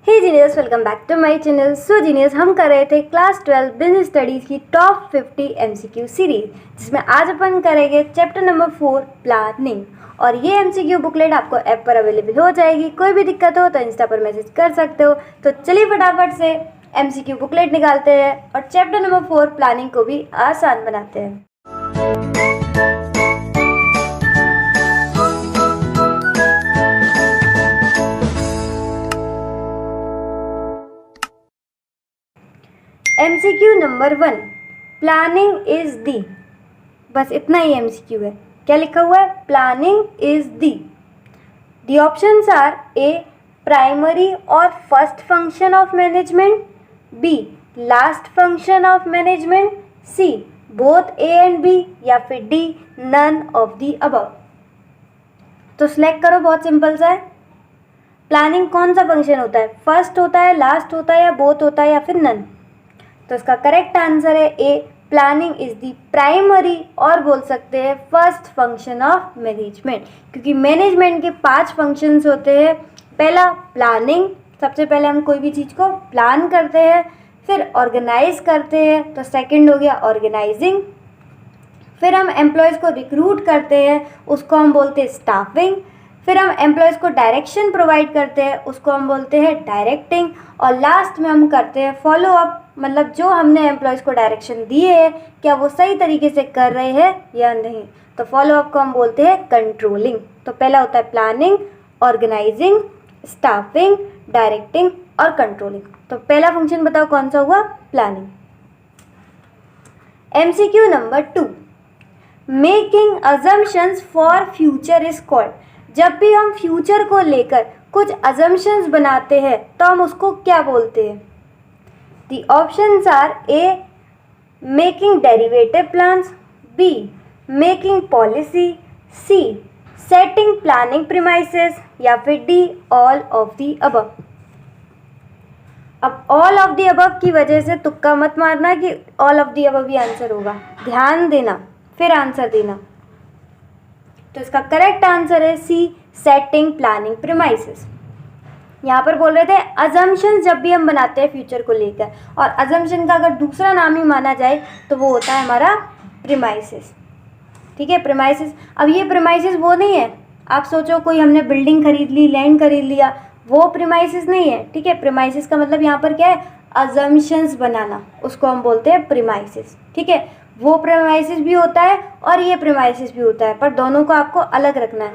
Hey genius, welcome back to my channel. So genius, हम कर रहे थे क्लास 12 बिजनेस स्टडीज़ की टॉप 50 एमसीक्यू सीरीज, जिसमें आज अपन करेंगे चैप्टर नंबर 4 प्लानिंग। और ये एमसीक्यू बुकलेट आपको ऐप पर अवेलेबल हो जाएगी। कोई भी दिक्कत हो तो इंस्टा पर मैसेज कर सकते हो। तो चलिए फटाफट से एमसीक्यू बुकलेट निकालते हैं और चैप्टर नंबर 4 प्लानिंग को भी आसान बनाते हैं। MCQ number 1, planning is the. बस इतना ही एमसीक्यू है। क्या लिखा हुआ है? Planning is the options are A, primary और first function of management, B, last function of management, C, both A and B, या फिर D, none of the above. तो सिलेक्ट करो, बहुत सिंपल सा है। प्लानिंग कौन सा फंक्शन होता है? फर्स्ट होता है, लास्ट होता है, या बोथ होता है, या फिर नन? तो इसका करेक्ट आंसर है ए, प्लानिंग इज दी प्राइमरी, और बोल सकते हैं फर्स्ट फंक्शन ऑफ मैनेजमेंट, क्योंकि मैनेजमेंट के 5 फंक्शंस होते हैं। पहला प्लानिंग, सबसे पहले हम कोई भी चीज़ को प्लान करते हैं, फिर ऑर्गेनाइज करते हैं, तो सेकंड हो गया ऑर्गेनाइजिंग। फिर हम एम्प्लॉयज़ को रिक्रूट करते हैं, उसको हम बोलते हैं स्टाफिंग। फिर हम एम्प्लॉयज़ को डायरेक्शन प्रोवाइड करते हैं, उसको हम बोलते हैं डायरेक्टिंग। और लास्ट में हम करते हैं फॉलो अप, मतलब जो हमने एम्प्लॉयज़ को डायरेक्शन दिए है क्या वो सही तरीके से कर रहे हैं या नहीं। तो फॉलो अप को हम बोलते हैं कंट्रोलिंग। तो पहला होता है प्लानिंग, ऑर्गेनाइजिंग, स्टाफिंग, डायरेक्टिंग और कंट्रोलिंग। तो पहला फंक्शन बताओ कौन सा हुआ? Planning. MCQ number 2, making assumptions for future is called. जब भी हम फ्यूचर को लेकर कुछ अजम्पशंस बनाते हैं तो हम उसको क्या बोलते हैं? The options are A, making derivative plans, B, making policy, C, setting planning premises, या फिर D, all of the above. अब ऑल ऑफ दी अबव की वजह से तुक्का मत मारना कि ऑल ऑफ दी अबव ही आंसर होगा। ध्यान देना, फिर आंसर देना। तो इसका करेक्ट आंसर है सी, सेटिंग प्लानिंग प्रीमाइसेस। यहाँ पर बोल रहे थे अजम्पशंस जब भी हम बनाते हैं फ्यूचर को लेकर, और अजम्पशन का अगर दूसरा नाम ही माना जाए तो वो होता है हमारा प्रीमाइसेस। ठीक है, प्रीमाइसेस। अब ये प्रीमाइसेस वो नहीं है, आप सोचो कोई हमने बिल्डिंग खरीद ली, लैंड खरीद लिया, वो प्रीमाइसेस नहीं है। ठीक है, प्रीमाइसेस का मतलब यहाँ पर क्या है? अजम्पशंस बनाना, उसको हम बोलते हैं प्रीमाइसेस। ठीक है, वो प्रीमाइसेस भी होता है और ये प्रीमाइसेस भी होता है, पर दोनों को आपको अलग रखना है।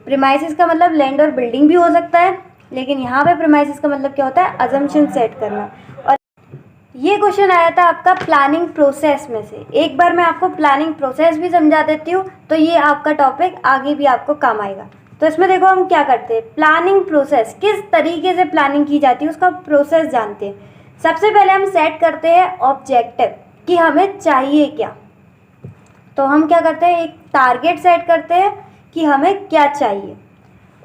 प्रीमाइसेस का मतलब लैंड और बिल्डिंग भी हो सकता है, लेकिन यहाँ पे प्रीमाइसेस का मतलब क्या होता है? अजम्पशन सेट करना। और ये क्वेश्चन आया था आपका प्लानिंग प्रोसेस में से। एक बार मैं आपको प्लानिंग प्रोसेस भी समझा देती हूँ, तो ये आपका टॉपिक आगे भी आपको काम आएगा। तो इसमें देखो हम क्या करते हैं, प्लानिंग प्रोसेस, किस तरीके से प्लानिंग की जाती है उसका प्रोसेस जानते हैं। सबसे पहले हम सेट करते हैं ऑब्जेक्टिव कि हमें चाहिए क्या। तो हम क्या करते हैं, एक टारगेट सेट करते हैं कि हमें क्या चाहिए।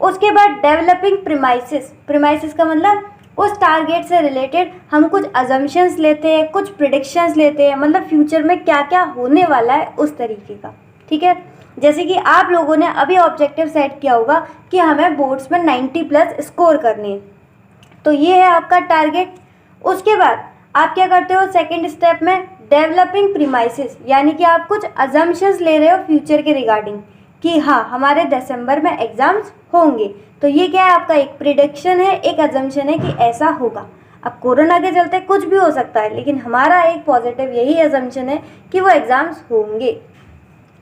उसके बाद डेवलपिंग प्रीमाइसेस, प्रीमाइसेस का मतलब उस टारगेट से रिलेटेड हम कुछ अजम्पशंस लेते हैं, कुछ प्रिडिक्शंस लेते हैं, मतलब फ्यूचर में क्या क्या होने वाला है उस तरीके का। ठीक है, जैसे कि आप लोगों ने अभी ऑब्जेक्टिव सेट किया होगा कि हमें बोर्ड्स में 90+ स्कोर करने हैं, तो ये है आपका टारगेट। उसके बाद आप क्या करते हो सेकेंड स्टेप में, डेवलपिंग प्रीमाइसेस, यानी कि आप कुछ अजम्पशंस ले रहे हो फ्यूचर के रिगार्डिंग कि हाँ हमारे दिसंबर में एग्ज़ाम्स होंगे। तो ये क्या है? आपका एक प्रिडिक्शन है, एक अजम्पशन है कि ऐसा होगा। अब कोरोना के चलते कुछ भी हो सकता है, लेकिन हमारा एक पॉजिटिव यही अजम्पशन है कि वो एग्ज़ाम्स होंगे।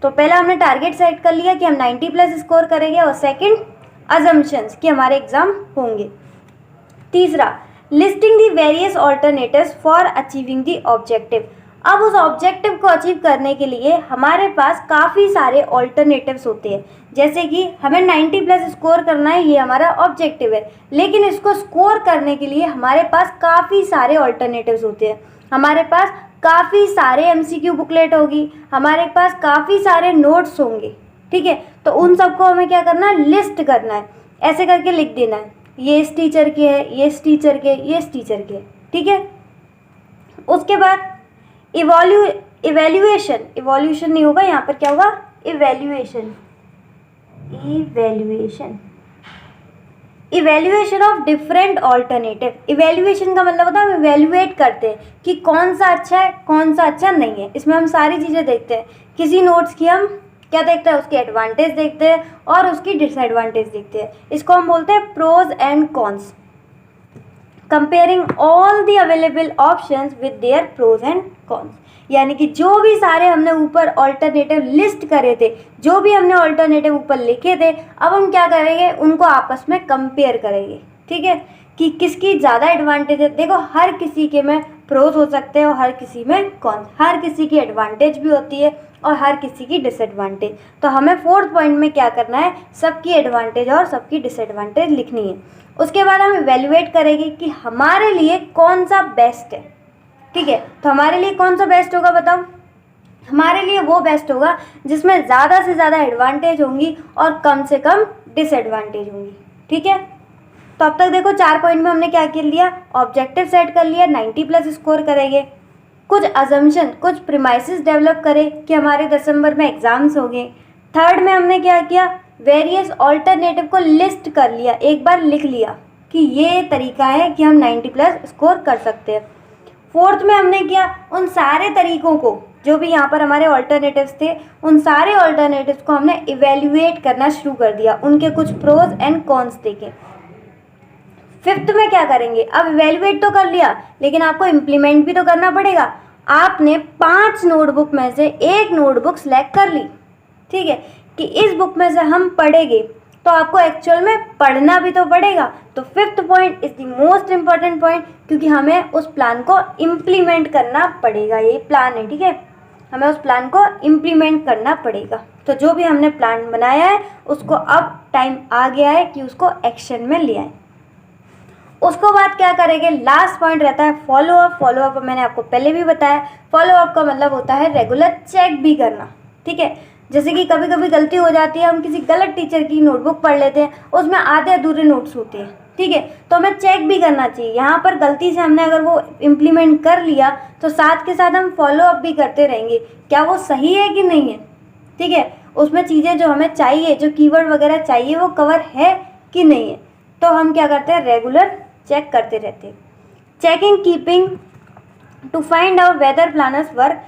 तो पहला हमने टारगेट सेट कर लिया कि हम 90+ स्कोर करेंगे, और सेकंड अजम्पशंस कि हमारे एग्ज़ाम होंगे। तीसरा, listing the various alternatives for achieving the objective. अब उस ऑब्जेक्टिव को अचीव करने के लिए हमारे पास काफ़ी सारे ऑल्टरनेटिव्स होते हैं। जैसे कि हमें 90+ स्कोर करना है, ये हमारा ऑब्जेक्टिव है, लेकिन इसको स्कोर करने के लिए हमारे पास काफ़ी सारे ऑल्टरनेटिव्स होते हैं। हमारे पास काफ़ी सारे एमसीक्यू बुकलेट होगी, हमारे पास काफ़ी सारे नोट्स होंगे। ठीक है, तो उन सबको हमें क्या करना है? लिस्ट करना है, ऐसे करके लिख देना है, ये इस टीचर के है, ये इस टीचर के, ये इस टीचर के। ठीक है, उसके बाद इवैल्यूएशन, इवोल्यूशन नहीं होगा यहाँ पर, क्या होगा? Evaluation. Evaluation of different alternative. Evaluation का मतलब होता है हम इवेल्युएट करते हैं कि कौन सा अच्छा है कौन सा अच्छा नहीं है। इसमें हम सारी चीज़ें देखते हैं। किसी नोट्स की हम क्या देखते हैं, उसके एडवांटेज देखते हैं और उसकी डिसएडवांटेज देखते हैं। इसको हम बोलते हैं pros and cons. Comparing all the available options with their pros and cons, यानी कि जो भी सारे हमने ऊपर ऑल्टरनेटिव लिस्ट करे थे, जो भी हमने ऑल्टरनेटिव ऊपर लिखे थे, अब हम क्या करेंगे, उनको आपस में कंपेयर करेंगे। ठीक है, कि किसकी ज़्यादा एडवांटेज है। देखो हर किसी के में प्रोज हो सकते हैं और हर किसी में कॉन्स। हर किसी की एडवांटेज भी होती है और हर किसी की डिसएडवांटेज। तो हमें फोर्थ पॉइंट में क्या करना है, सबकी एडवांटेज और सबकी डिसएडवांटेज लिखनी है। उसके बाद हम इवेल्युएट करेंगे कि हमारे लिए कौन सा बेस्ट है। ठीक है, तो हमारे लिए कौन सा बेस्ट होगा बताओ। हमारे लिए वो बेस्ट होगा जिसमें ज़्यादा से ज़्यादा एडवांटेज होंगी और कम से कम डिसएडवांटेज होंगी। ठीक है, तो अब तक देखो 4 पॉइंट में हमने क्या कर लिया, ऑब्जेक्टिव सेट कर लिया, 90+ स्कोर करेंगे। कुछ अजम्पशन, कुछ प्रीमाइसेस डेवलप करें कि हमारे दिसंबर में एग्जाम्स हो गए। थर्ड में हमने क्या किया, वेरियस ऑल्टरनेटिव को लिस्ट कर लिया, एक बार लिख लिया कि ये तरीका है कि हम 90+ स्कोर कर सकते हैं। फोर्थ में हमने किया, उन सारे तरीकों को जो भी यहाँ पर हमारे ऑल्टरनेटिव्स थे, उन सारे ऑल्टरनेटिव्स को हमने इवेल्युएट करना शुरू कर दिया, उनके कुछ प्रोज एंड कॉन्स देखे। फिफ्थ में क्या करेंगे, अब इवेल्युएट तो कर लिया लेकिन आपको इम्प्लीमेंट भी तो करना पड़ेगा। आपने 5 नोटबुक में से एक नोटबुक सेलेक्ट कर ली। ठीक है, कि इस बुक में से हम पढ़ेंगे, तो आपको एक्चुअल में पढ़ना भी तो पड़ेगा। तो fifth point is the most important point, क्योंकि हमें उस प्लान को इम्प्लीमेंट करना पड़ेगा। ये प्लान है, ठीक है, हमें उस प्लान को इम्प्लीमेंट करना पड़ेगा। तो जो भी हमने प्लान बनाया है उसको अब टाइम आ गया है कि उसको एक्शन में ले आए। उसको बाद क्या करेंगे, लास्ट पॉइंट रहता है फॉलोअप। फॉलोअप मैंने आपको पहले भी बताया, फॉलोअप का मतलब होता है रेगुलर चेक भी करना। ठीक है, जैसे कि कभी कभी गलती हो जाती है, हम किसी गलत टीचर की नोटबुक पढ़ लेते हैं, उसमें आधे अधूरे नोट्स होते हैं। ठीक है, तो हमें चेक भी करना चाहिए। यहाँ पर गलती से हमने अगर वो इम्प्लीमेंट कर लिया तो साथ के साथ हम फॉलोअप भी करते रहेंगे, क्या वो सही है कि नहीं है। ठीक है, उसमें चीज़ें जो हमें चाहिए, जो कीवर्ड वगैरह चाहिए, वो कवर है कि नहीं है। तो हम क्या करते हैं, रेगुलर चेक करते रहते हैं। Checking keeping to find out whether planners work,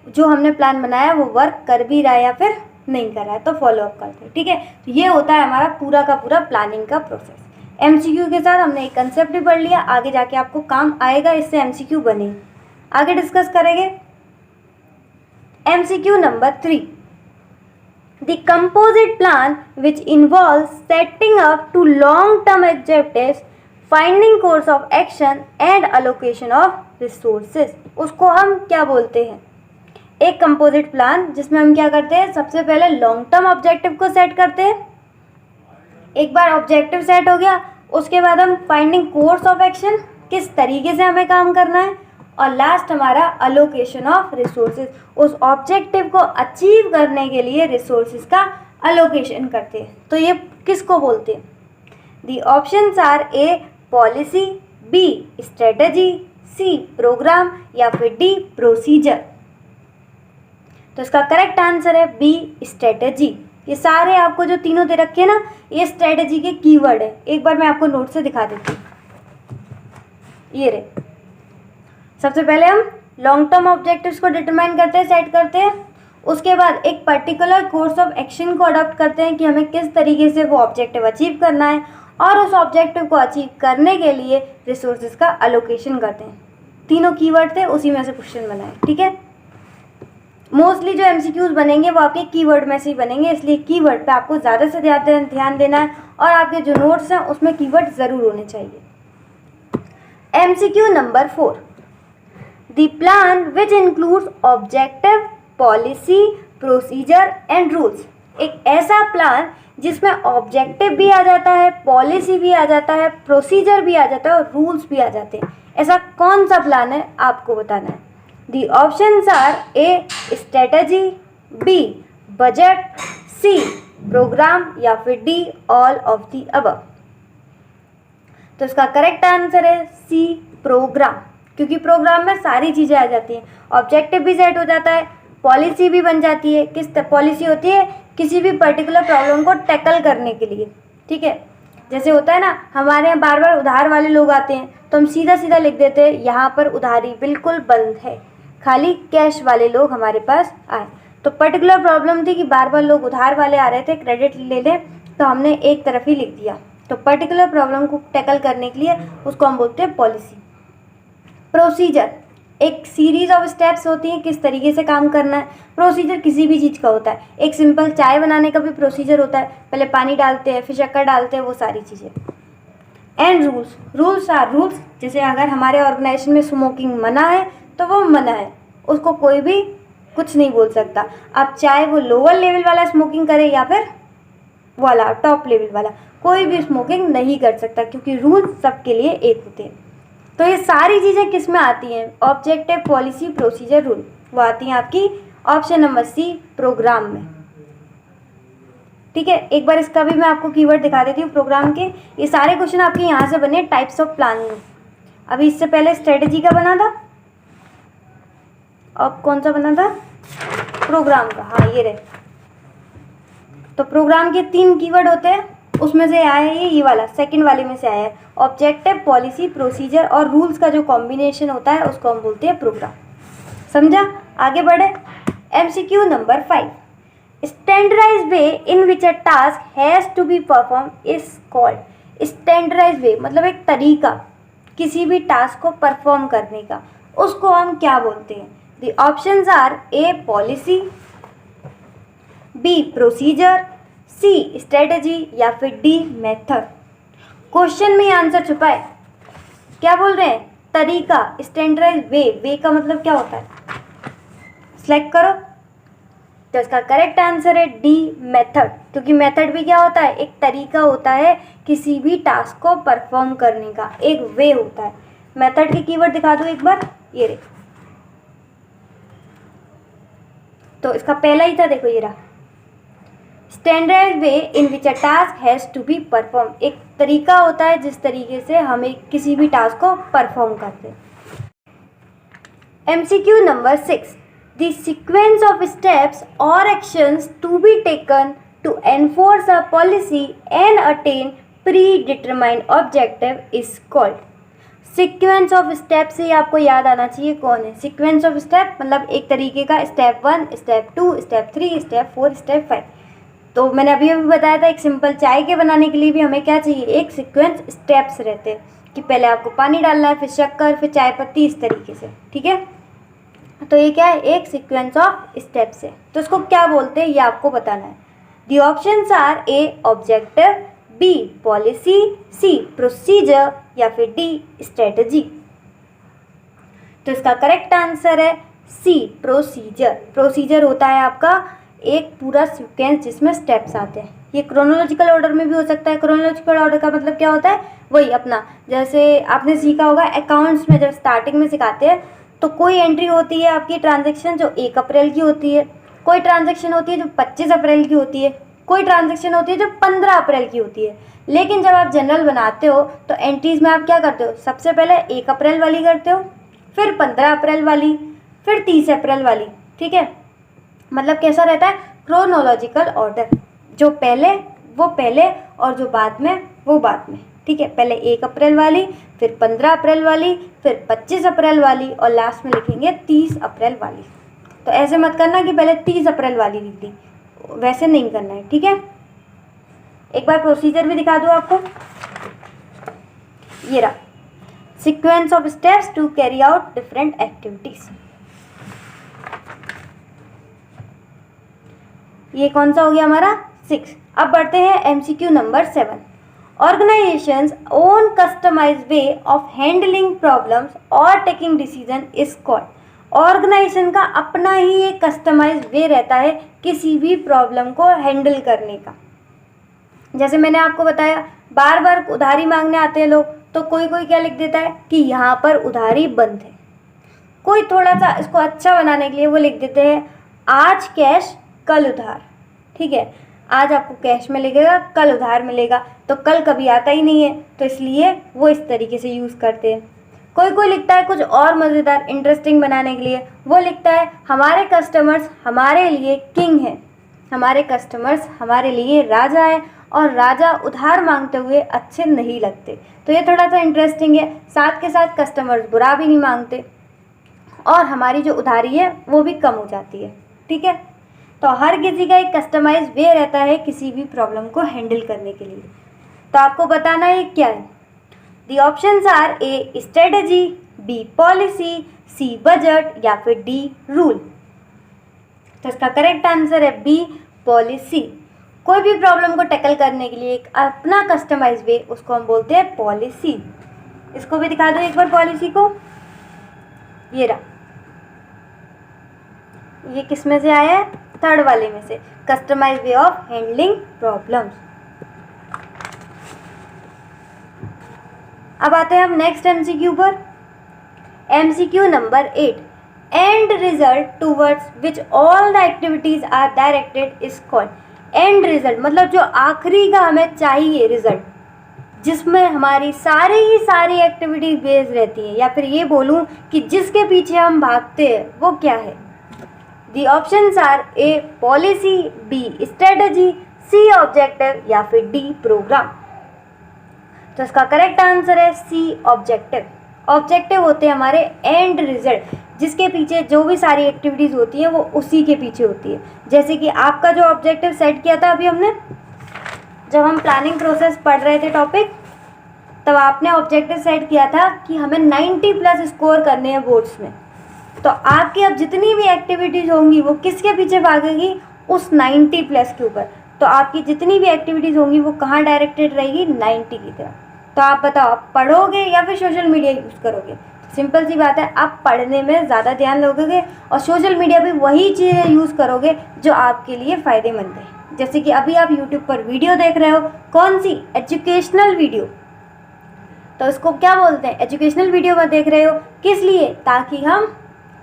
जो हमने प्लान बनाया वो वर्क कर भी रहा है या फिर नहीं कर रहा है, तो फॉलोअप करते हैं। ठीक है, तो ये होता है हमारा पूरा का पूरा प्लानिंग का प्रोसेस। एमसीक्यू के साथ हमने एक कंसेप्ट भी पढ़ लिया, आगे जाके आपको काम आएगा, इससे एमसीक्यू बने। आगे डिस्कस करेंगे MCQ number 3, the composite plan which involve setting up to long term objectives, finding course of action and allocation of resources. उसको हम क्या बोलते हैं, एक कंपोजिट प्लान जिसमें हम क्या करते हैं, सबसे पहले लॉन्ग टर्म ऑब्जेक्टिव को सेट करते हैं। एक बार ऑब्जेक्टिव सेट हो गया, उसके बाद हम फाइंडिंग कोर्स ऑफ एक्शन, किस तरीके से हमें काम करना है, और लास्ट हमारा अलोकेशन ऑफ रिसोर्सेज, उस ऑब्जेक्टिव को अचीव करने के लिए रिसोर्सेज का अलोकेशन करते हैं। तो ये किसको बोलते हैं, the options are A policy, B strategy, C programme या फिर डी प्रोसीजर। तो इसका करेक्ट आंसर है बी स्ट्रेटजी। ये सारे आपको जो तीनों दे रखे हैं ना, ये स्ट्रेटजी के कीवर्ड है। एक बार मैं आपको नोट से दिखा देती हूँ, ये रहे। सबसे पहले हम लॉन्ग टर्म ऑब्जेक्टिव्स को डिटरमाइन करते हैं, सेट करते हैं। उसके बाद एक पर्टिकुलर कोर्स ऑफ एक्शन को अडॉप्ट करते हैं कि हमें किस तरीके से वो ऑब्जेक्टिव अचीव करना है, और उस ऑब्जेक्टिव को अचीव करने के लिए रिसोर्सेज का अलोकेशन करते हैं। तीनों कीवर्ड थे, उसी में से क्वेश्चन बनाए। ठीक है, मोस्टली जो एमसीक्यूज बनेंगे वो आपके कीवर्ड में से ही बनेंगे, इसलिए कीवर्ड पे आपको ज़्यादा से ज़्यादा ध्यान देना है, और आपके जो नोट्स हैं उसमें कीवर्ड ज़रूर होने चाहिए। MCQ number 4, the plan which includes objective, policy, procedure and rules. एक ऐसा प्लान जिसमें ऑब्जेक्टिव भी आ जाता है, पॉलिसी भी आ जाता है, प्रोसीजर भी आ जाता है और रूल्स भी आ जाते हैं। ऐसा कौन सा प्लान है आपको बताना है। The options are A strategy, B budget, C program या फिर D all of the above। तो इसका करेक्ट आंसर है C प्रोग्राम, क्योंकि प्रोग्राम में सारी चीज़ें आ जाती हैं, ऑब्जेक्टिव भी सेट हो जाता है, पॉलिसी भी बन जाती है। किस पॉलिसी होती है, किसी भी पर्टिकुलर प्रॉब्लम को टैकल करने के लिए। ठीक है, जैसे होता है ना, हमारे यहाँ बार बार उधार वाले लोग आते हैं तो हम सीधा सीधा लिख देते हैं यहाँ पर उधारी बिल्कुल बंद है, खाली कैश वाले लोग हमारे पास आए। तो पर्टिकुलर प्रॉब्लम थी कि बार बार लोग उधार वाले आ रहे थे क्रेडिट ले लें, तो हमने एक तरफ ही लिख दिया। तो पर्टिकुलर प्रॉब्लम को टैकल करने के लिए उसको हम बोलते हैं पॉलिसी। प्रोसीजर एक सीरीज ऑफ स्टेप्स होती हैं, किस तरीके से काम करना है। प्रोसीजर किसी भी चीज़ का होता है, एक सिंपल चाय बनाने का भी प्रोसीजर होता है, पहले पानी डालते हैं फिर शक्कर डालते हैं, वो सारी चीज़ें। And rules, rules are rules, जैसे अगर हमारे ऑर्गेनाइजेशन में स्मोकिंग मना है तो वो मना है, उसको कोई भी कुछ नहीं बोल सकता। अब चाहे वो लोअर लेवल वाला स्मोकिंग करे या फिर वाला टॉप लेवल वाला, कोई भी स्मोकिंग नहीं कर सकता, क्योंकि रूल सबके लिए एक होते हैं। तो ये सारी चीज़ें किस में आती हैं? ऑब्जेक्टिव, पॉलिसी, प्रोसीजर, रूल, वो आती हैं आपकी ऑप्शन नंबर सी, प्रोग्राम में। ठीक है, एक बार इसका भी मैं आपको कीवर्ड दिखा देती हूँ प्रोग्राम के। ये सारे क्वेश्चन आपके यहाँ से बने टाइप्स ऑफ प्लानिंग। अभी इससे पहले स्ट्रेटेजी का बना था, अब कौन सा बना था? प्रोग्राम का। हाँ ये रहे। तो प्रोग्राम के 3 कीवर्ड होते हैं, उसमें से आया है ये वाला, सेकंड वाले में से आया है। ऑब्जेक्टिव, पॉलिसी, प्रोसीजर और रूल्स का जो कॉम्बिनेशन होता है उसको हम बोलते हैं प्रोग्राम। समझा? आगे बढ़े। MCQ number 5, standardized way in which a task has to be perform is called. Standardized way मतलब एक तरीका किसी भी टास्क को परफॉर्म करने का, उसको हम क्या बोलते हैं? The options are A policy, B procedure, C strategy या फिर डी मेथड। क्वेश्चन में आंसर छुपा है। क्या बोल रहे हैं? तरीका, स्टैंडर्डाइज्ड वे, वे का मतलब क्या होता है? सिलेक्ट करो। तो इसका करेक्ट आंसर है डी मेथड, क्योंकि मेथड भी क्या होता है? एक तरीका होता है किसी भी टास्क को परफॉर्म करने का, एक वे होता है। मेथड के कीवर्ड दिखा दो एक बार, ये रे। तो इसका पहला ही था, देखो ये रहा, standard way in which a task has to be perform. एक तरीका होता है जिस तरीके से हमें किसी भी टास्क को परफॉर्म करते हैं। MCQ number 6, the sequence of steps और actions to be taken to enforce a policy and attain predetermined objective is called. Sequence of step से ही आपको याद आना चाहिए कौन है। सीक्वेंस ऑफ स्टेप मतलब एक तरीके का step 1, step 2, step 3, step 4, step 5। तो मैंने अभी बताया था एक सिंपल चाय के बनाने के लिए भी हमें क्या चाहिए? एक सीक्वेंस स्टेप्स रहते हैं कि पहले आपको पानी डालना है, फिर शक्कर, फिर चाय पत्ती, इस तरीके से। ठीक है, तो ये क्या है? एक सीक्वेंस ऑफ स्टेप्स है। तो इसको क्या बोलते हैं ये आपको बताना है। The options are A objective, B policy, C procedure या फिर डी स्ट्रेटजी। तो इसका करेक्ट आंसर है सी प्रोसीजर। प्रोसीजर होता है आपका एक पूरा सीक्वेंस जिसमें स्टेप्स आते हैं। ये क्रोनोलॉजिकल ऑर्डर में भी हो सकता है। क्रोनोलॉजिकल ऑर्डर का मतलब क्या होता है? वही अपना, जैसे आपने सीखा होगा अकाउंट्स में जब स्टार्टिंग में सिखाते हैं तो कोई एंट्री होती है आपकी ट्रांजैक्शन जो 1 अप्रैल की होती है, कोई ट्रांजैक्शन होती है जो 25 अप्रैल की होती है, कोई ट्रांजैक्शन होती है जो 15 अप्रैल की होती है। लेकिन जब आप जनरल बनाते हो तो एंट्रीज में आप क्या करते हो? सबसे पहले 1 अप्रैल वाली करते हो, फिर 15 अप्रैल वाली, फिर 30 अप्रैल वाली। ठीक है, मतलब कैसा रहता है? क्रोनोलॉजिकल ऑर्डर, जो पहले वो पहले और जो बाद में वो बाद में। ठीक है, पहले 1 अप्रैल वाली, फिर 15 अप्रैल वाली, फिर 25 अप्रैल वाली और लास्ट में लिखेंगे 30 अप्रैल वाली। तो ऐसे मत करना कि पहले 30 अप्रैल वाली लिख दी, वैसे नहीं करना है। ठीक है, एक बार प्रोसीजर भी दिखा दूँ आपको, ये रहा, sequence of steps to carry out different activities. ये कौन सा हो गया हमारा? 6। अब बढ़ते हैं MCQ number 7, organizations own customized way of handling problems और taking decision is called. Organization का अपना ही एक कस्टमाइज्ड वे रहता है किसी भी प्रॉब्लम को हैंडल करने का। जैसे मैंने आपको बताया, बार बार उधारी मांगने आते हैं लोग, तो कोई कोई क्या लिख देता है कि यहाँ पर उधारी बंद है। कोई थोड़ा सा इसको अच्छा बनाने के लिए वो लिख देते हैं आज कैश कल उधार। ठीक है, आज आपको कैश में मिलेगा, कल उधार मिलेगा, तो कल कभी आता ही नहीं है, तो इसलिए वो इस तरीके से यूज़ करते हैं। कोई कोई लिखता है कुछ और मज़ेदार इंटरेस्टिंग बनाने के लिए, वो लिखता है हमारे कस्टमर्स हमारे लिए किंग हैं, हमारे कस्टमर्स हमारे लिए राजा है और राजा उधार मांगते हुए अच्छे नहीं लगते। तो ये थोड़ा सा इंटरेस्टिंग है। साथ के साथ कस्टमर्स बुरा भी नहीं मांगते और हमारी जो उधारी है वो भी कम हो जाती है। ठीक है, तो हर किसी का एक कस्टमाइज वे रहता है किसी भी प्रॉब्लम को हैंडल करने के लिए। तो आपको बताना है क्या है। The options are A strategy, B policy, C budget या फिर डी रूल। तो इसका करेक्ट आंसर है बी पॉलिसी। कोई भी प्रॉब्लम को टैकल करने के लिए एक अपना कस्टमाइज वे, उसको हम बोलते हैं पॉलिसी। इसको भी दिखा दो एक बार पॉलिसी को। ये रहा, ये किस में से आया है? थर्ड वाले में से, customise way of handling problems. अब आते हैं हम नेक्स्ट एमसीक्यू पर। MCQ number 8, end result towards which all the activities are directed is called. End result मतलब जो आखिरी का हमें चाहिए रिजल्ट, जिसमें हमारी सारी एक्टिविटीज बेस्ड रहती हैं, या फिर ये बोलूँ कि जिसके पीछे हम भागते हैं वो क्या है। The options are A policy, B strategy, C objective या फिर डी प्रोग्राम। तो इसका करेक्ट आंसर है सी ऑब्जेक्टिव। ऑब्जेक्टिव होते हैं हमारे एंड रिजल्ट, जिसके पीछे जो भी सारी एक्टिविटीज़ होती हैं वो उसी के पीछे होती है। जैसे कि आपका जो ऑब्जेक्टिव सेट किया था अभी हमने, जब हम प्लानिंग प्रोसेस पढ़ रहे थे टॉपिक, तब आपने ऑब्जेक्टिव सेट किया था कि हमें 90+ स्कोर करने हैं बोर्ड्स में। तो आपकी अब जितनी भी एक्टिविटीज़ होंगी वो किसके पीछे भागेगी? उस 90+ के ऊपर। तो आपकी जितनी भी एक्टिविटीज़ होंगी वो कहाँ डायरेक्टेड रहेगी? 90 की तरफ। तो आप बताओ, आप पढ़ोगे या फिर सोशल मीडिया यूज़ करोगे? सिंपल सी बात है, आप पढ़ने में ज़्यादा ध्यान लगोगे और सोशल मीडिया पे वही चीज़ें यूज़ करोगे जो आपके लिए फ़ायदेमंद है। जैसे कि अभी आप यूट्यूब पर वीडियो देख रहे हो, कौन सी? Educational video. तो इसको क्या बोलते हैं? एजुकेशनल वीडियो में देख रहे हो, किस लिए? ताकि हम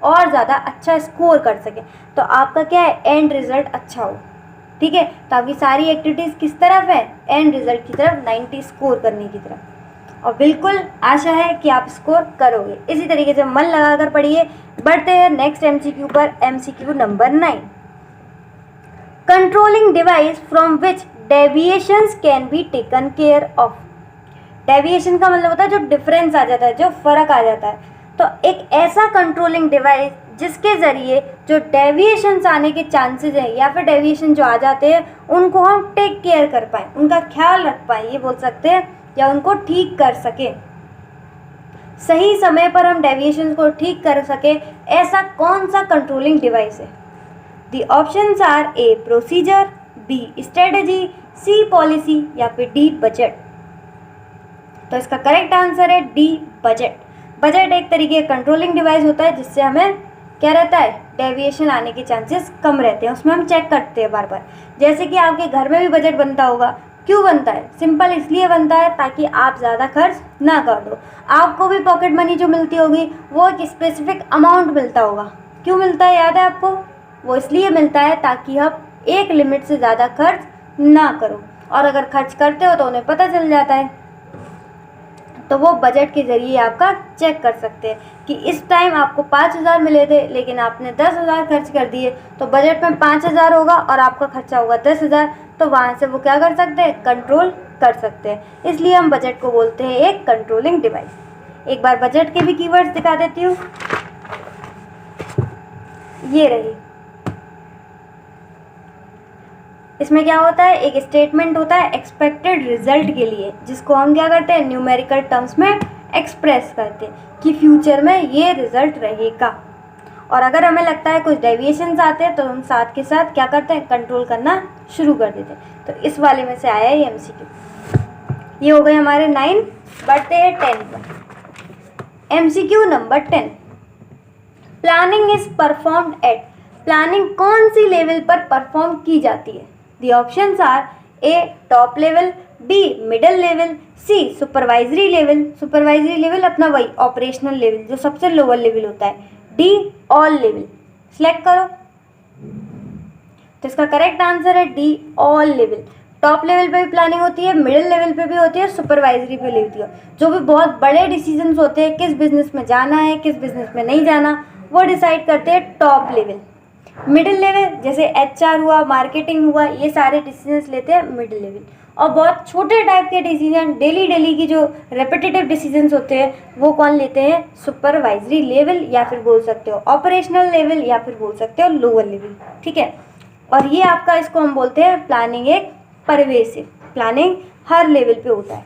और ज़्यादा अच्छा स्कोर कर सकें। तो आपका क्या है? एंड रिज़ल्ट अच्छा हो। ठीक है, तो आपकी सारी एक्टिविटीज़ किस तरफ है? एंड रिजल्ट की तरफ, 90 स्कोर करने की तरफ। और बिल्कुल आशा है कि आप स्कोर करोगे। इसी तरीके से मन लगाकर पढ़िए। बढ़ते हैं नेक्स्ट एमसीक्यू पर। MCQ number 9, controlling device from which deviations can be taken care of. Deviation का मतलब होता है जो डिफरेंस आ जाता है, जो फ़र्क आ जाता है। तो एक ऐसा कंट्रोलिंग डिवाइस जिसके ज़रिए जो डेविएशंस आने के चांसेस हैं या फिर डेविएशन जो आ जाते हैं उनको हम टेक केयर कर पाएँ, उनका ख्याल रख पाएँ, ये बोल सकते हैं, या उनको ठीक कर सकें। सही समय पर हम डेविएशंस को ठीक कर सकें, ऐसा कौन सा कंट्रोलिंग डिवाइस है? The options are A procedure, B strategy, C policy या फिर डी बजट। तो इसका करेक्ट आंसर है डी बजट। बजट एक तरीके का कंट्रोलिंग डिवाइस होता है जिससे हमें क्या रहता है? डेविएशन आने के चांसेस कम रहते हैं। उसमें हम चेक करते हैं बार बार। जैसे कि आपके घर में भी बजट बनता होगा। क्यों बनता है? सिंपल इसलिए बनता है ताकि आप ज़्यादा खर्च ना कर दो। आपको भी पॉकेट मनी जो मिलती होगी वो एक स्पेसिफिक अमाउंट मिलता होगा। क्यों मिलता है याद है आपको? वो इसलिए मिलता है ताकि आप एक लिमिट से ज़्यादा खर्च ना करो, और अगर खर्च करते हो तो उन्हें पता चल जाता है। तो वो बजट के ज़रिए आपका चेक कर सकते हैं कि इस टाइम आपको 5,000 मिले थे लेकिन आपने 10,000 खर्च कर दिए, तो बजट में 5,000 होगा और आपका खर्चा होगा 10,000। तो वहाँ से वो क्या कर सकते हैं? कंट्रोल कर सकते हैं। इसलिए हम बजट को बोलते हैं एक कंट्रोलिंग डिवाइस। एक बार बजट के भी कीवर्ड्स दिखा देती हूँ। ये रही, इसमें क्या होता है? एक स्टेटमेंट होता है एक्सपेक्टेड रिजल्ट के लिए, जिसको हम क्या करते हैं? न्यूमेरिकल टर्म्स में एक्सप्रेस करते हैं कि फ्यूचर में ये रिजल्ट रहेगा। और अगर हमें लगता है कुछ डेविएशंस आते हैं तो हम साथ के साथ क्या करते हैं? कंट्रोल करना शुरू कर देते हैं। तो इस वाले में से आया ये एमसीक्यू। ये हो गए हमारे 9। बढ़ते हैं 10 पर। MCQ number 10, planning is performed at. Planning कौन सी लेवल पर परफॉर्म की जाती है? The options are A top level, B middle level, C supervisory level. Supervisory level अपना वही ऑपरेशनल लेवल जो सबसे लोअर लेवल होता है, डी ऑल लेवल। सिलेक्ट करो। तो इसका करेक्ट आंसर है D all level. Top level पे भी प्लानिंग होती है, मिडिल लेवल पे भी होती है, सुपरवाइजरी पे भी होती है। जो भी बहुत बड़े डिसीजंस होते हैं, किस बिजनेस में जाना है, किस बिजनेस में नहीं जाना, वो डिसाइड करते हैं टॉप लेवल। मिडिल लेवल जैसे HR हुआ, मार्केटिंग हुआ, ये सारे डिसीजंस लेते हैं मिडिल लेवल। और बहुत छोटे टाइप के डिसीजन, डेली की जो रेपिटेटिव डिसीजंस होते हैं वो कौन लेते हैं? सुपरवाइजरी लेवल, या फिर बोल सकते हो ऑपरेशनल लेवल, या फिर बोल सकते हो लोअर लेवल। ठीक है, और ये आपका, इसको हम बोलते हैं प्लानिंग एक परवेसिव। प्लानिंग हर लेवल पे होता है,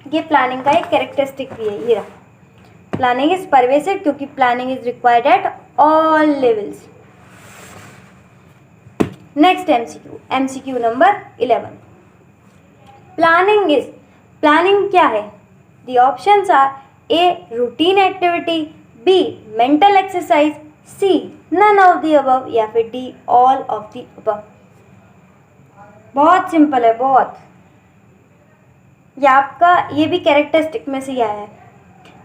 ये प्लानिंग का एक कैरेक्टरिस्टिक भी है। ये रहा, प्लानिंग इज परवेसिव क्योंकि planning is required at all levels. Next MCQ, MCQ number 11। Planning क्या है? The options are A routine activity, B mental exercise, C none of the above, या फिर D all of the above. बहुत simple है, बहुत। ये आपका ये भी कैरेक्टरिस्टिक में से ही आया है,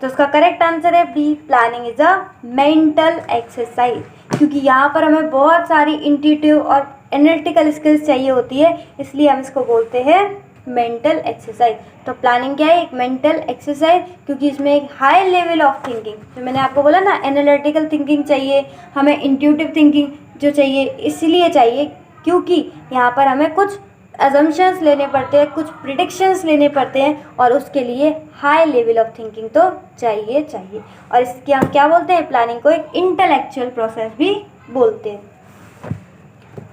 तो उसका करेक्ट आंसर है B, planning is a mental exercise. क्योंकि यहाँ पर हमें बहुत सारी इंट्यूटिव और एनालिटिकल स्किल्स चाहिए होती है, इसलिए हम इसको बोलते हैं मेंटल एक्सरसाइज। तो प्लानिंग क्या है? एक मेंटल एक्सरसाइज, क्योंकि इसमें एक हाई लेवल ऑफ थिंकिंग, जो मैंने आपको बोला ना, एनालिटिकल थिंकिंग चाहिए हमें, इंट्यूटिव थिंकिंग जो चाहिए, इसलिए चाहिए क्योंकि यहाँ पर हमें कुछ अजम्पशंस लेने पड़ते हैं, कुछ प्रिडिक्शंस लेने पड़ते हैं, और उसके लिए हाई लेवल ऑफ थिंकिंग तो चाहिए। और इसके हम क्या बोलते हैं? प्लानिंग को एक इंटेलेक्चुअल प्रोसेस भी बोलते हैं।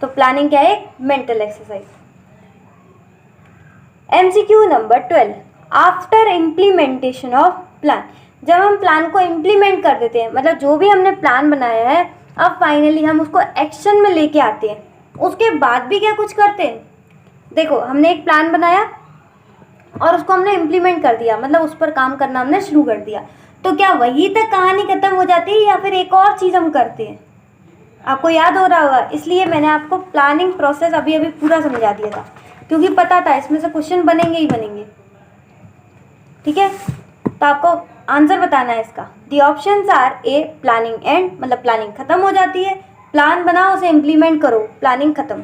तो प्लानिंग क्या है? एक mental exercise. MCQ number 12, after implementation of plan. जब हम प्लान को इम्प्लीमेंट कर देते हैं, मतलब जो भी हमने प्लान बनाया है, अब फाइनली हम उसको एक्शन में लेके आते हैं, उसके बाद भी क्या कुछ करते हैं? देखो, हमने एक प्लान बनाया और उसको हमने इम्प्लीमेंट कर दिया, मतलब उस पर काम करना हमने शुरू कर दिया, तो क्या वही तक कहानी खत्म हो जाती है, या फिर एक और चीज़ हम करते हैं? आपको याद हो रहा होगा, इसलिए मैंने आपको प्लानिंग प्रोसेस अभी पूरा समझा दिया था, क्योंकि पता था इसमें से क्वेश्चन बनेंगे ही बनेंगे। ठीक है, तो आपको आंसर बताना है इसका। The options are A, planning end, मतलब प्लानिंग खत्म हो जाती है, प्लान बनाओ उसे इम्प्लीमेंट करो, प्लानिंग खत्म।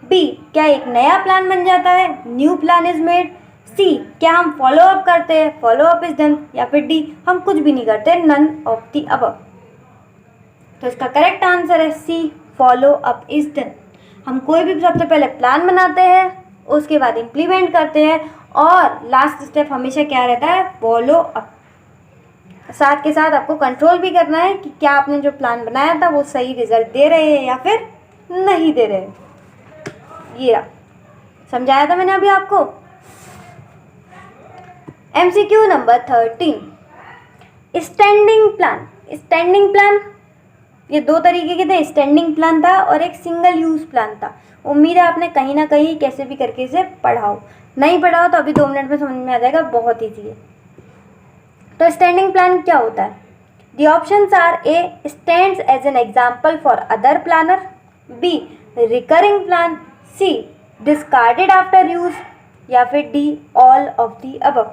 बी, क्या एक नया प्लान बन जाता है, न्यू प्लान इज मेड। सी, क्या हम फॉलो अप करते हैं, फॉलो अप इज डन। या फिर डी, हम कुछ भी नहीं करते, नन ऑफ द अबव। तो इसका करेक्ट आंसर है सी, फॉलो अप इज डन। हम कोई भी सबसे पहले प्लान बनाते हैं, उसके बाद इम्प्लीमेंट करते हैं, और लास्ट स्टेप हमेशा क्या रहता है? Follow up. साथ के साथ आपको कंट्रोल भी करना है कि क्या आपने जो प्लान बनाया था वो सही रिजल्ट दे रहे हैं या फिर नहीं दे रहे। ये रहा, समझाया था मैंने अभी आपको। MCQ number 13, standing plan. Standing plan ये दो तरीके के थे, स्टैंडिंग प्लान था और एक सिंगल यूज प्लान था। उम्मीद है आपने कहीं ना कहीं कैसे भी करके इसे पढ़ा हो, नहीं पढ़ा हो तो अभी 2 मिनट में समझ में आ जाएगा, बहुत ईजी है। तो स्टैंडिंग प्लान क्या होता है? The options are A, stands as an example for other planner. B, recurring plan. C, discarded after use. या फिर D, all of the above.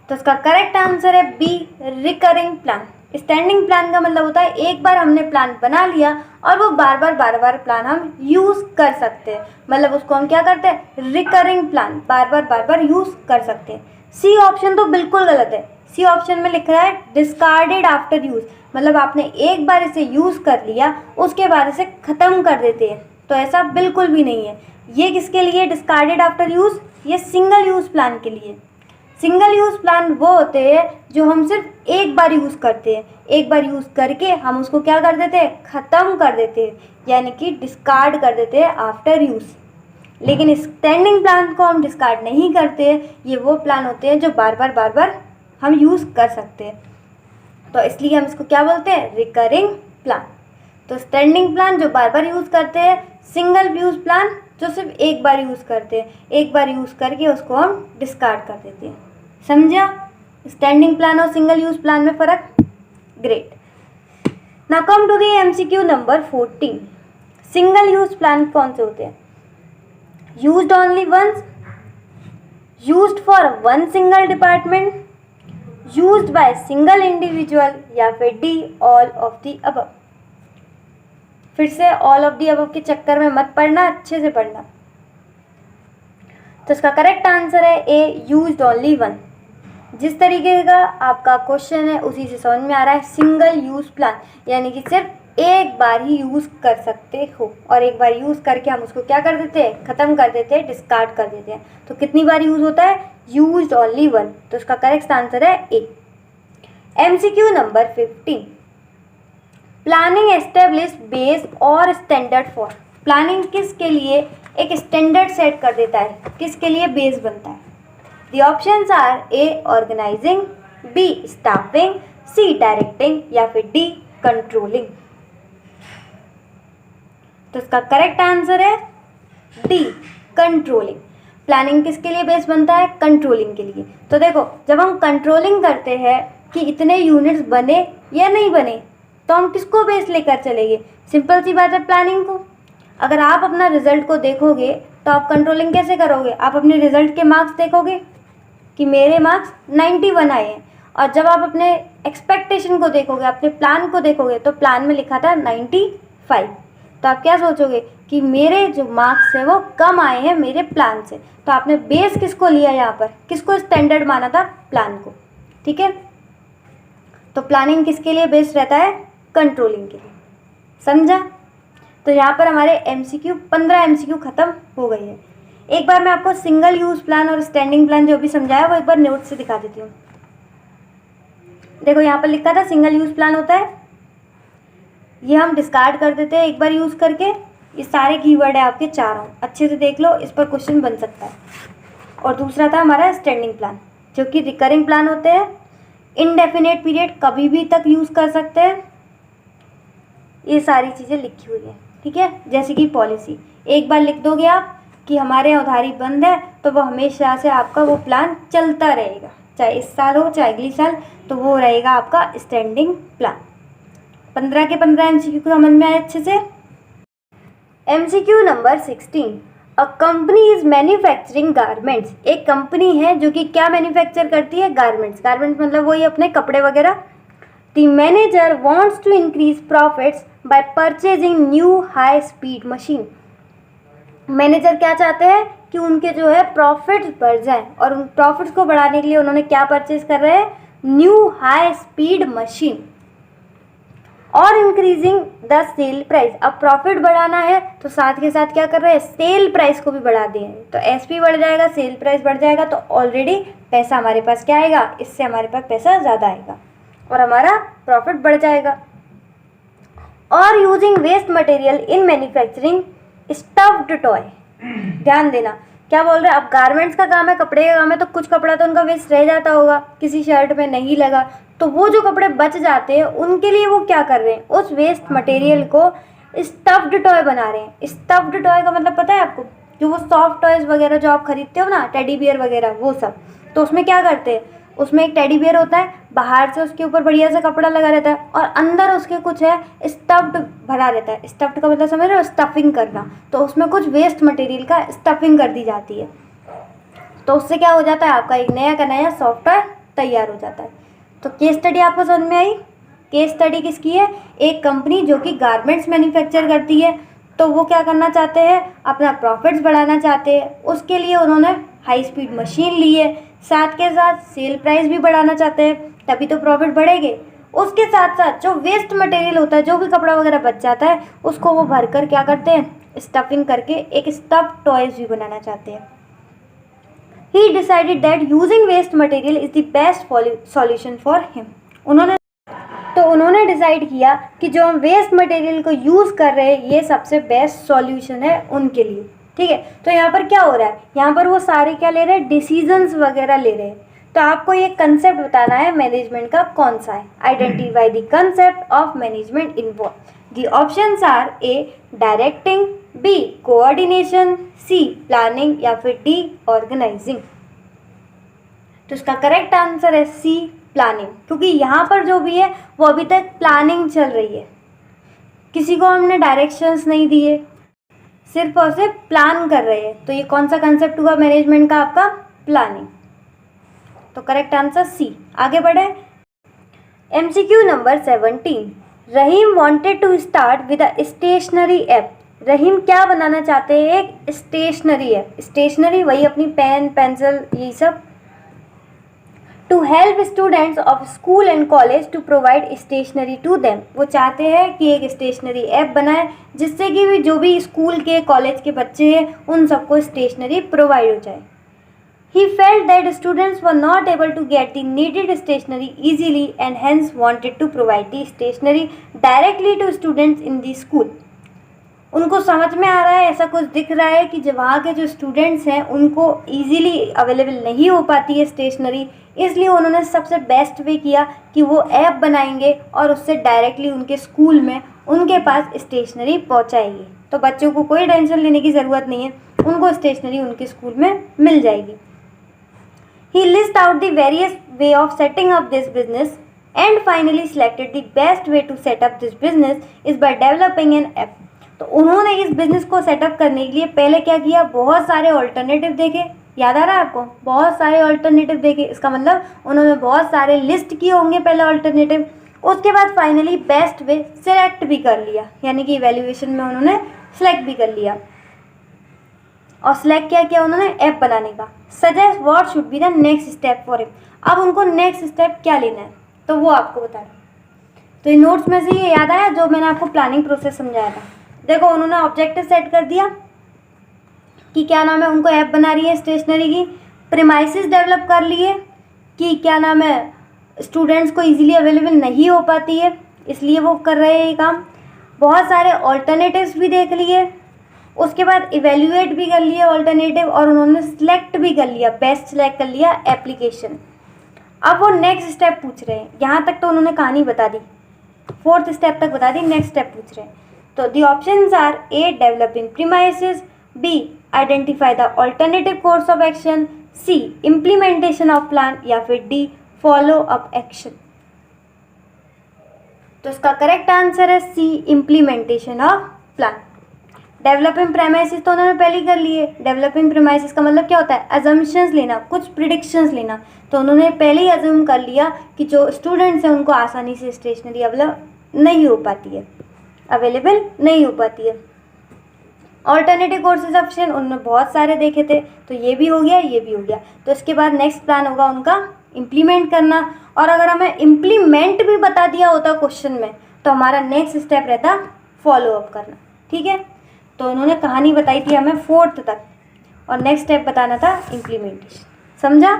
तो इसका करेक्ट आंसर है B, recurring plan. Standing plan का मतलब होता है एक बार हमने प्लान बना लिया और वो बार बार प्लान हम यूज कर सकते हैं, मतलब उसको हम क्या करते हैं? रिकरिंग प्लान, बार बार यूज कर सकते हैं। सी ऑप्शन तो बिल्कुल गलत है। सी ऑप्शन में लिख रहा है डिस्कार्डेड आफ्टर यूज, मतलब आपने एक बार इसे यूज कर लिया उसके बाद इसे खत्म कर देते हैं, तो ऐसा बिल्कुल भी नहीं है। ये किसके लिए डिस्कार्डेड आफ्टर यूज? ये सिंगल यूज प्लान के लिए। सिंगल यूज़ प्लान वो होते हैं जो हम सिर्फ एक बार यूज़ करते हैं, एक बार यूज़ करके हम उसको क्या कर देते हैं? ख़त्म कर देते हैं, यानी कि डिस्कार्ड कर देते हैं आफ्टर यूज़। लेकिन स्टैंडिंग प्लान को हम डिस्कार्ड नहीं करते हैं, ये वो प्लान होते हैं जो बार बार हम यूज़ कर सकते हैं, तो इसलिए हम इसको क्या बोलते हैं? Recurring plan. तो स्टैंडिंग प्लान जो बार बार यूज़ करते हैं, सिंगल यूज़ प्लान जो सिर्फ एक बार यूज़ करते हैं, एक बार यूज़ करके उसको हम डिस्कार्ड कर देते हैं। समझा स्टैंडिंग प्लान और सिंगल यूज प्लान में फ़र्क? Great. Now come to the MCQ number 14। Single use plan कौन से होते हैं? Used only once, used for one single department, used by single individual, या फिर D, all of the above. फिर से ऑल ऑफ द अबव के चक्कर में मत पढ़ना, अच्छे से पढ़ना। तो इसका करेक्ट आंसर है ए, यूज्ड ओनली वन। जिस तरीके का आपका क्वेश्चन है उसी से समझ में आ रहा है, सिंगल यूज प्लान यानी कि सिर्फ एक बार ही यूज़ कर सकते हो, और एक बार यूज़ करके हम उसको क्या कर देते हैं, ख़त्म कर देते हैं, डिस्कार्ड कर देते हैं। तो कितनी बार यूज़ होता है, यूज्ड ओनली वन। तो इसका करेक्ट आंसर है ए। MCQ number 15, planning establish base और स्टैंडर्ड फॉर। प्लानिंग किसके लिए एक स्टैंडर्ड सेट कर देता है, किसके लिए बेस बनता है। The options are A organizing, B staffing, C directing या फिर डी कंट्रोलिंग। तो इसका करेक्ट आंसर है डी कंट्रोलिंग। प्लानिंग किसके लिए बेस बनता है, कंट्रोलिंग के लिए। तो देखो जब हम कंट्रोलिंग करते हैं कि इतने यूनिट्स बने या नहीं बने, तो हम किसको बेस लेकर चलेंगे, सिंपल सी बात है, प्लानिंग को। अगर आप अपना रिजल्ट को देखोगे तो आप कंट्रोलिंग कैसे करोगे, आप अपने रिजल्ट के मार्क्स देखोगे कि मेरे मार्क्स 91 आए हैं, और जब आप अपने एक्सपेक्टेशन को देखोगे, अपने प्लान को देखोगे, तो प्लान में लिखा था 95, तो आप क्या सोचोगे कि मेरे जो मार्क्स है वो कम आए हैं मेरे प्लान से। तो आपने बेस किसको लिया यहाँ पर, किसको स्टैंडर्ड माना था, प्लान को। ठीक है, तो प्लानिंग किसके लिए बेस रहता है, कंट्रोलिंग के लिए। समझा। तो यहाँ पर हमारे MCQ 15 MCQ खत्म हो गई है। एक बार मैं आपको सिंगल यूज प्लान और स्टैंडिंग प्लान जो भी समझाया वो एक बार नोट से दिखा देती हूँ। देखो यहाँ पर लिखा था सिंगल यूज प्लान होता है, ये हम डिस्कार्ड कर देते हैं एक बार यूज़ करके। ये सारे कीवर्ड है आपके चारों, अच्छे से देख लो, इस पर क्वेश्चन बन सकता है। और दूसरा था हमारा स्टैंडिंग प्लान, जो कि रिकरिंग प्लान होते हैं, इनडेफिनेट पीरियड कभी भी तक यूज़ कर सकते हैं। ये सारी चीज़ें लिखी हुई है, ठीक है। जैसे कि पॉलिसी, एक बार लिख दोगे आप कि हमारे यहाँ उधारी बंद है, तो वो हमेशा से आपका वो प्लान चलता रहेगा, चाहे इस साल हो चाहे अगली साल, तो वो रहेगा आपका स्टैंडिंग प्लान। 15 के 15 MCQ को समझ में आए अच्छे से। MCQ number 16, a company is manufacturing garments. एक कंपनी है जो कि क्या मैन्युफैक्चर करती है, गारमेंट्स। गारमेंट्स मतलब वही अपने कपड़े वगैरह। The manager wants to increase profits by purchasing new high speed machine. Manager क्या चाहते हैं कि उनके जो है प्रॉफिट्स बढ़ जाए, और उन प्रॉफिट्स को बढ़ाने के लिए उन्होंने क्या परचेज कर रहे हैं, न्यू हाई स्पीड मशीन। और इंक्रीजिंग द सेल प्राइस, अब प्रॉफिट बढ़ाना है तो साथ के साथ क्या कर रहे हैं, सेल प्राइस को भी बढ़ा दिए हैं। तो SP बढ़ जाएगा, सेल प्राइस बढ़ जाएगा, तो ऑलरेडी पैसा हमारे पास क्या आएगा, इससे हमारे पास पैसा ज़्यादा आएगा और हमारा प्रॉफिट बढ़ जाएगा। और using waste material in manufacturing stuffed toy. ध्यान देना, क्या बोल रहे हैं, अब गारमेंट्स का काम है, कपड़े का काम है, तो कुछ कपड़ा तो उनका वेस्ट रह जाता होगा, किसी शर्ट में नहीं लगा, तो वो जो कपड़े बच जाते हैं उनके लिए वो क्या कर रहे हैं, उस वेस्ट मटेरियल को स्टफ्ड टॉय बना रहे हैं। स्टफ्ड टॉय का मतलब पता है आपको, जो वो सॉफ्ट टॉयज वगैरह जो आप खरीदते हो ना, टेडी बियर वगैरह, वो सब। तो उसमें क्या करते हैं, उसमें एक टेडी बियर होता है, बाहर से उसके ऊपर बढ़िया सा कपड़ा लगा रहता है, और अंदर उसके कुछ है स्टफ्ड भरा रहता है। स्टफ्ड का मतलब समझ रहे हो, स्टफिंग करना। तो उसमें कुछ वेस्ट मटेरियल का स्टफिंग कर दी जाती है, तो उससे क्या हो जाता है, आपका एक नया का नया सॉफ्ट टॉय तैयार हो जाता है। तो केस स्टडी आपको समझ में आई। केस स्टडी किसकी है, एक कंपनी जो कि गारमेंट्स मैन्युफैक्चर करती है, तो वो क्या करना चाहते हैं, अपना प्रॉफिट्स बढ़ाना चाहते हैं, उसके लिए उन्होंने हाई स्पीड मशीन ली है, साथ के साथ सेल प्राइस भी बढ़ाना चाहते हैं, तभी तो प्रॉफिट बढ़ेंगे। उसके साथ साथ जो वेस्ट मटेरियल होता है, जो भी कपड़ा वगैरह बच जाता है, उसको वो भर कर क्या करते हैं, स्टफिंग करके एक स्टफ टॉयज भी बनाना चाहते हैं। He decided that using waste material is the best solution for him. उन्होंने डिसाइड किया कि जो हम वेस्ट मटेरियल को यूज़ कर रहे हैं ये सबसे बेस्ट सॉल्यूशन है उनके लिए। ठीक है, तो यहाँ पर क्या हो रहा है, यहाँ पर वो सारे क्या ले रहे हैं, डिसीजंस वगैरह ले रहे हैं। तो आपको ये कंसेप्ट बताना है मैनेजमेंट का कौन सा है। Identify the concept of management involve. The options are A directing, B coordination, C planning या फिर डी ऑर्गेनाइजिंग। तो इसका करेक्ट आंसर है सी प्लानिंग, क्योंकि यहाँ पर जो भी है वो अभी तक प्लानिंग चल रही है, किसी को हमने डायरेक्शंस नहीं दिए, सिर्फ और सिर्फ प्लान कर रहे हैं। तो ये कौन सा कंसेप्ट हुआ मैनेजमेंट का, आपका प्लानिंग। तो करेक्ट आंसर सी। आगे बढ़े। MCQ number 17, Rahim wanted to start with a stationery app. Rahim क्या बनाना चाहते हैं, एक स्टेशनरी ऐप। स्टेशनरी वही अपनी पेन पेंसिल यही सब। To help students of school and college to provide stationery to them. वो चाहते हैं कि एक स्टेशनरी ऐप बनाए जिससे कि भी जो भी स्कूल के कॉलेज के बच्चे हैं उन सबको स्टेशनरी प्रोवाइड हो जाए। He felt that students were not able to get the needed stationery easily and hence wanted to provide the stationery directly to students in the school. उनको समझ में आ रहा है, ऐसा कुछ दिख रहा है कि जब वहाँ के जो स्टूडेंट्स हैं उनको ईजीली अवेलेबल नहीं हो पाती है स्टेशनरी, इसलिए उन्होंने सबसे बेस्ट वे किया कि वो ऐप बनाएंगे और उससे डायरेक्टली उनके स्कूल में उनके पास स्टेशनरी पहुँचाएंगे। तो बच्चों को कोई टेंशन लेने की ज़रूरत नहीं है, उनको स्टेशनरी उनके स्कूल में मिल जाएगी। He lists out the various way of setting up this business and finally selected the best way to set up this business is by developing an app. तो उन्होंने इस बिज़नेस को सेटअप करने के लिए पहले क्या किया, बहुत सारे ऑल्टरनेटिव देखे। याद आ रहा है आपको, बहुत सारे ऑल्टरनेटिव देखे, इसका मतलब उन्होंने बहुत सारे लिस्ट किए होंगे पहले ऑल्टरनेटिव। उसके बाद फाइनली बेस्ट वे सिलेक्ट भी कर लिया, यानी कि इवैल्यूएशन में उन्होंने सिलेक्ट भी कर लिया। और सिलेक्ट क्या किया उन्होंने, ऐप बनाने का। Suggest what should be the next step for him. अब उनको नेक्स्ट स्टेप क्या लेना है तो वो आपको बता रहे। तो इन नोट्स में से ये याद आया जो मैंने आपको प्लानिंग प्रोसेस समझाया था। देखो उन्होंने ऑब्जेक्टिव सेट कर दिया कि क्या नाम है, उनको ऐप बना रही है स्टेशनरी की। प्रीमाइसेस डेवलप कर लिए कि क्या नाम है, स्टूडेंट्स को इजीली अवेलेबल नहीं हो पाती है इसलिए वो कर रहे हैं ये काम। बहुत सारे ऑल्टरनेटिव्स भी देख लिए, उसके बाद इवेल्युएट भी कर लिया ऑल्टरनेटिव और उन्होंने सिलेक्ट भी कर लिया, बेस्ट सिलेक्ट कर लिया एप्लीकेशन। अब वो नेक्स्ट स्टेप पूछ रहे हैं। यहाँ तक तो उन्होंने कहानी बता दी, फोर्थ स्टेप तक बता दी, नेक्स्ट स्टेप पूछ रहे हैं। तो the options are A developing premises, B identify the alternative course of action, C implementation of plan या फिर डी फॉलो अप एक्शन। तो इसका करेक्ट आंसर है C implementation of plan. Developing premises तो उन्होंने पहले ही कर लिए। डेवलपिंग प्रीमाइसेस का मतलब क्या होता है, अजम्पशंस लेना, कुछ प्रिडिक्शंस लेना। तो उन्होंने पहले ही अज्यूम कर लिया कि जो स्टूडेंट्स हैं उनको आसानी से स्टेशनरी अवेलेबल नहीं हो पाती है। ऑल्टरनेटिव कोर्सेज ऑप्शन उन्होंने बहुत सारे देखे थे, तो ये भी हो गया, ये भी हो गया। तो इसके बाद नेक्स्ट प्लान होगा उनका इम्प्लीमेंट करना। और अगर हमें इम्प्लीमेंट भी बता दिया होता क्वेश्चन में तो हमारा नेक्स्ट स्टेप रहता फॉलो अप करना। ठीक है, तो उन्होंने कहानी बताई थी हमें फोर्थ तक और नेक्स्ट स्टेप बताना था इम्प्लीमेंटेशन। समझा?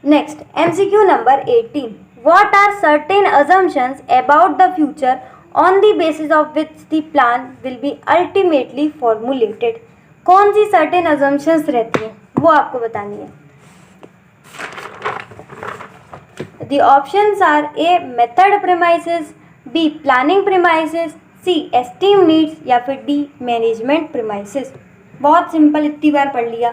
Next MCQ number 18, what are certain assumptions about the future on the basis of which the plan will be ultimately formulated. कौन सी सर्टेन assumptions रहती हैं वो आपको बतानी है। The options are A method premises, B planning premises, C esteem needs या फिर डी मैनेजमेंट प्रीमाइसेस। बहुत सिंपल, इतनी बार पढ़ लिया।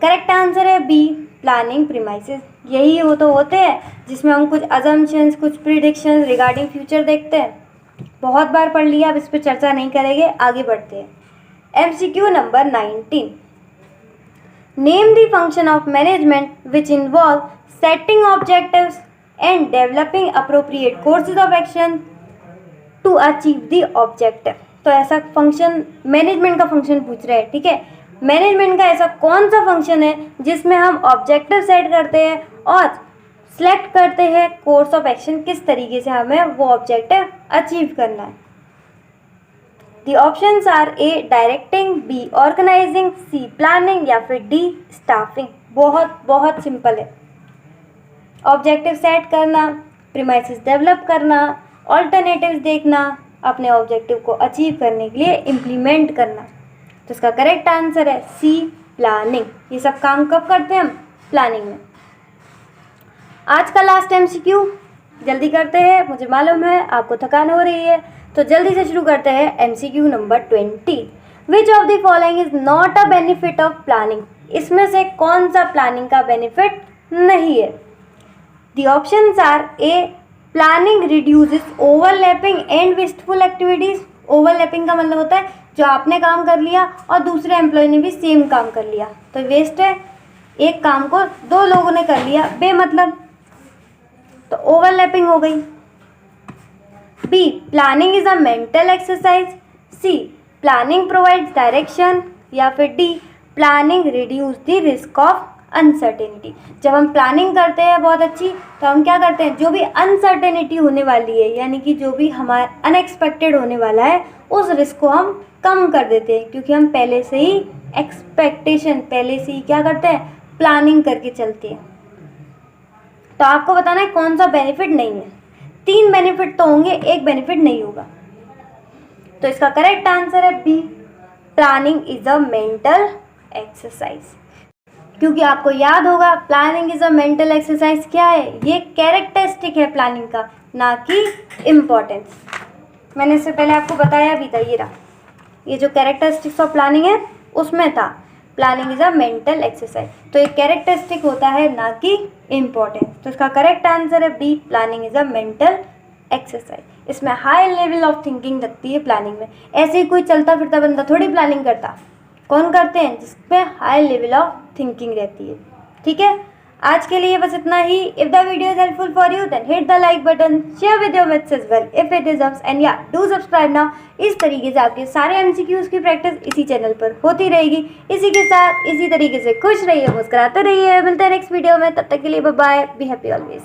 करेक्ट आंसर है बी प्लानिंग प्रीमाइसेस। यही वो तो होते हैं जिसमें हम कुछ अजम्पशंस, कुछ प्रिडिक्शंस रिगार्डिंग फ्यूचर देखते हैं। बहुत बार पढ़ लिया, अब इस पर चर्चा नहीं करेंगे, आगे बढ़ते हैं। MCQ number 19, name the function of management which involve setting objectives and developing appropriate courses of action to achieve the objective. तो ऐसा फंक्शन, मैनेजमेंट का फंक्शन पूछ रहे हैं। ठीक है, मैनेजमेंट का ऐसा कौन सा फंक्शन है जिसमें हम ऑब्जेक्टिव सेट करते हैं और सिलेक्ट करते हैं कोर्स ऑफ एक्शन, किस तरीके से हमें वो ऑब्जेक्टिव अचीव करना है। The options are A directing, B organizing, C planning या फिर डी स्टाफिंग। बहुत बहुत सिंपल है। ऑब्जेक्टिव सेट करना, प्रीमाइसेस डेवलप करना, ऑल्टरनेटिव्स देखना, अपने ऑब्जेक्टिव को अचीव करने के लिए इम्प्लीमेंट करना। तो इसका करेक्ट आंसर है सी प्लानिंग। ये सब काम कब करते हैं हम? प्लानिंग में। आज का लास्ट MCQ जल्दी करते हैं, मुझे मालूम है आपको थकान हो रही है, तो जल्दी से शुरू करते हैं। MCQ number 20, which of the following is not a benefit of planning. इसमें से कौन सा प्लानिंग का बेनिफिट नहीं है? The options are A planning reduces overlapping and wasteful activities. Overlapping का मतलब होता है जो आपने काम कर लिया और दूसरे एम्प्लॉय ने भी सेम काम कर लिया, तो वेस्ट है। एक काम को दो लोगों ने कर लिया बेमतलब, तो ओवरलैपिंग हो गई। B planning is a mental exercise, C planning provides direction या फिर D planning reduce the risk of uncertainty. जब हम प्लानिंग करते हैं बहुत अच्छी, तो हम क्या करते हैं, जो भी अनसर्टेनिटी होने वाली है, यानी कि जो भी हमारा अनएक्सपेक्टेड होने वाला है, उस रिस्क को हम कम कर देते हैं, क्योंकि हम पहले से ही पहले से ही क्या करते हैं, प्लानिंग करके चलते हैं। तो आपको बताना है कौन सा बेनिफिट नहीं है। 3 बेनिफिट तो होंगे, 1 बेनिफिट नहीं होगा। तो इसका करेक्ट आंसर है B, planning is a mental exercise. क्योंकि आपको याद होगा planning is a mental exercise क्या है, ये कैरेक्टरिस्टिक है प्लानिंग का, ना कि इम्पोर्टेंस। मैंने इससे पहले आपको बताया भी था, ये रहा, ये जो कैरेक्टरिस्टिक्स ऑफ प्लानिंग है उसमें था planning is a mental exercise. तो ये कैरेक्टरिस्टिक होता है, ना कि इम्पोर्टेंस। तो इसका करेक्ट आंसर है B, planning is a mental exercise. इसमें हाई लेवल ऑफ थिंकिंग लगती है प्लानिंग में। ऐसे ही कोई चलता फिरता बंदा थोड़ी प्लानिंग करता, कौन करते हैं, जिसमें हाई लेवल ऑफ थिंकिंग रहती है। ठीक है, आज के लिए बस इतना ही। If the video is helpful for you then hit the like button, share with your mates as well if it is and या डू सब्सक्राइब नाउ। इस तरीके से आपके सारे एमसीक्यूज की प्रैक्टिस इसी चैनल पर होती रहेगी। इसी के साथ इसी तरीके से खुश रहिए, मुस्कुराते रहिए। मिलते हैं नेक्स्ट वीडियो में, तब तक के लिए bye bye, be happy always.